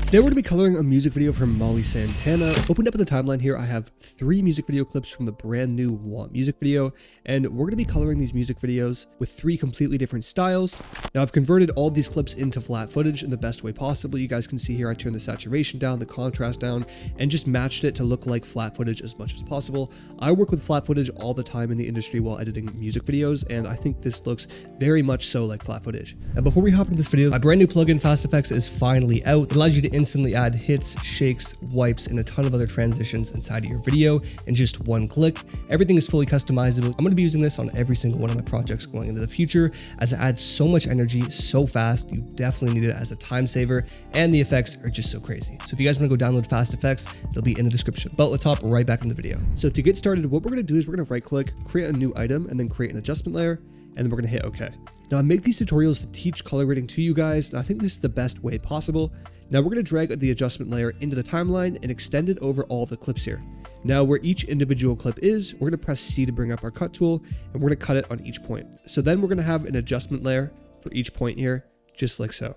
Today we're going to be coloring a music video from Santana. Opened up in the timeline here, I have 3 music video clips from the brand new Want music video, and we're going to be coloring these music videos with 3 completely different styles. Now I've converted all of these clips into flat footage in the best way possible. You guys can see here I turned the saturation down, the contrast down, and just matched it to look like flat footage as much as possible. I work with flat footage all the time in the industry while editing music videos, and I think this looks very much so like flat footage. Now before we hop into this video, my brand new plugin Fast Effects is finally out. It allows you to instantly add hits, shakes, wipes, and a ton of other transitions inside of your video in just one click. Everything is fully customizable. I'm going to be using this on every single one of my projects going into the future, as it adds so much energy so fast. You definitely need it as a time saver, and the effects are just so crazy. So if you guys want to go download Fast Effects, it'll be in the description. But let's hop right back into the video. So to get started, what we're going to do is we're going to right click, create a new item, and then create an adjustment layer, and then we're going to hit OK. Now I make these tutorials to teach color grading to you guys, and I think this is the best way possible. Now we're going to drag the adjustment layer into the timeline and extend it over all the clips here. Now where each individual clip is, we're going to press C to bring up our cut tool, and we're going to cut it on each point. So then we're going to have an adjustment layer for each point here, just like so.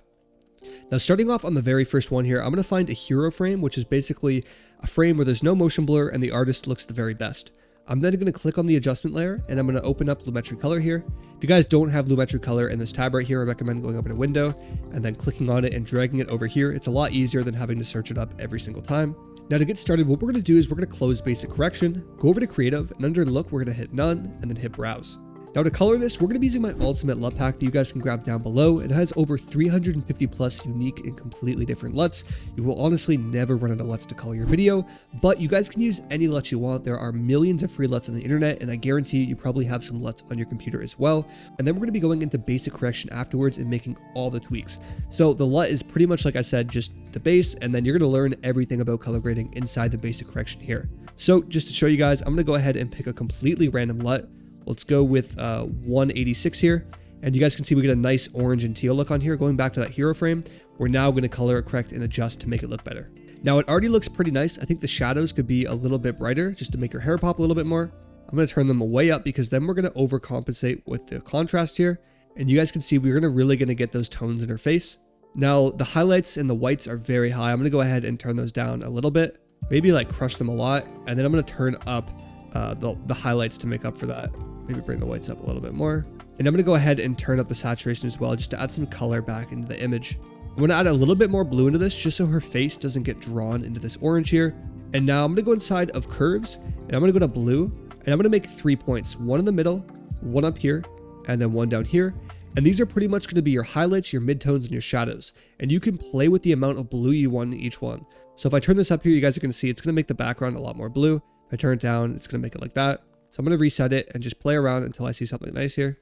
Now starting off on the very first one here, I'm going to find a hero frame, which is basically a frame where there's no motion blur and the artist looks the very best. I'm then going to click on the adjustment layer, and I'm going to open up Lumetri Color here. If you guys don't have Lumetri Color in this tab right here, I recommend going open a window and then clicking on it and dragging it over here. It's a lot easier than having to search it up every single time. Now to get started, what we're going to do is we're going to close basic correction, go over to creative, and under look, we're going to hit none and then hit browse. Now to color this, we're going to be using my ultimate LUT pack that you guys can grab down below. It has over 350 plus unique and completely different LUTs. You will honestly never run out of LUTs to color your video, but you guys can use any LUTs you want. There are millions of free LUTs on the internet, and I guarantee you probably have some LUTs on your computer as well. And then we're going to be going into basic correction afterwards and making all the tweaks. So the LUT is pretty much, like I said, just the base, and then you're going to learn everything about color grading inside the basic correction here. So just to show you guys, I'm going to go ahead and pick a completely random LUT. Let's go with 186 here, and you guys can see we get a nice orange and teal look on here. Going back to that hero frame, we're now going to color it correct and adjust to make it look better. Now it already looks pretty nice. I think the shadows could be a little bit brighter just to make your hair pop a little bit more. I'm going to turn them way up because then we're going to overcompensate with the contrast here, and you guys can see we're really going to get those tones in her face. Now the highlights and the whites are very high. I'm going to go ahead and turn those down a little bit, maybe like crush them a lot, and then I'm going to turn up the highlights to make up for that. Maybe bring the whites up a little bit more. And I'm going to go ahead and turn up the saturation as well, just to add some color back into the image. I'm going to add a little bit more blue into this just so her face doesn't get drawn into this orange here. And now I'm going to go inside of curves, and I'm going to go to blue, and I'm going to make 3 points, one in the middle, one up here, and then one down here. And these are pretty much going to be your highlights, your midtones, and your shadows. And you can play with the amount of blue you want in each one. So if I turn this up here, you guys are going to see it's going to make the background a lot more blue. If I turn it down, it's going to make it like that. So I'm going to reset it and just play around until I see something nice here.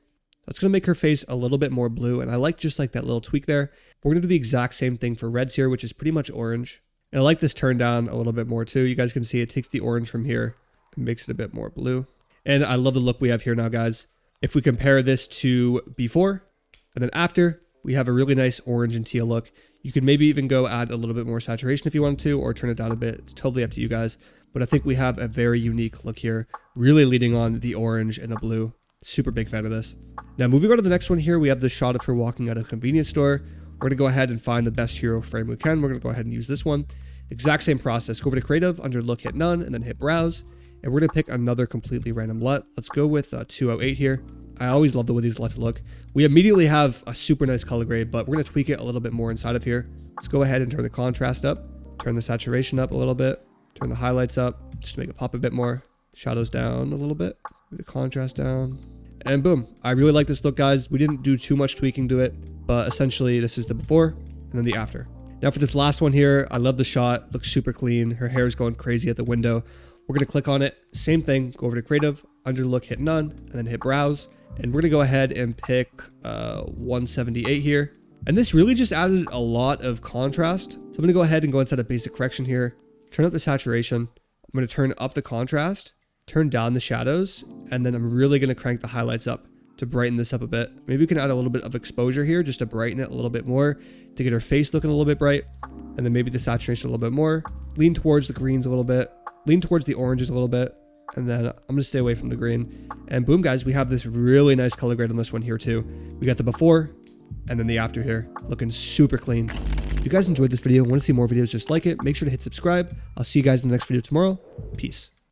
That's going to make her face a little bit more blue, and I like just like that little tweak there. We're going to do the exact same thing for reds here, which is pretty much orange. And I like this turn down a little bit more too. You guys can see it takes the orange from here and makes it a bit more blue. And I love the look we have here now, guys. If we compare this to before and then after, we have a really nice orange and teal look. You could maybe even go add a little bit more saturation if you wanted to, or turn it down a bit. It's totally up to you guys. But I think we have a very unique look here, really leading on the orange and the blue. Super big fan of this. Now moving on to the next one here, we have the shot of her walking out of a convenience store. We're going to go ahead and find the best hero frame we can. We're going to go ahead and use this one. Exact same process. Go over to creative, under look, hit none, and then hit browse. And we're going to pick another completely random LUT. Let's go with 208 here. I always love the way these LUTs look. We immediately have a super nice color grade, but we're going to tweak it a little bit more inside of here. Let's go ahead and turn the contrast up, turn the saturation up a little bit, turn the highlights up, just to make it pop a bit more. Shadows down a little bit, the contrast down, and boom. I really like this look, guys. We didn't do too much tweaking to it, but essentially this is the before and then the after. Now for this last one here, I love the shot. Looks super clean. Her hair is going crazy at the window. We're going to click on it. Same thing. Go over to creative, under look, hit none, and then hit browse. And we're going to go ahead and pick 178 here. And this really just added a lot of contrast. So I'm going to go ahead and go inside of basic correction here. Turn up the saturation. I'm going to turn up the contrast, turn down the shadows, and then I'm really going to crank the highlights up to brighten this up a bit. Maybe we can add a little bit of exposure here just to brighten it a little bit more, to get her face looking a little bit bright, and then maybe the saturation a little bit more. Lean towards the greens a little bit, lean towards the oranges a little bit, and then I'm going to stay away from the green. And boom, guys, we have this really nice color grade on this one here too. We got the before and then the after here, looking super clean. You you guys enjoyed this video and want to see more videos just like it, make sure to hit subscribe. I'll see you guys in the next video tomorrow. Peace.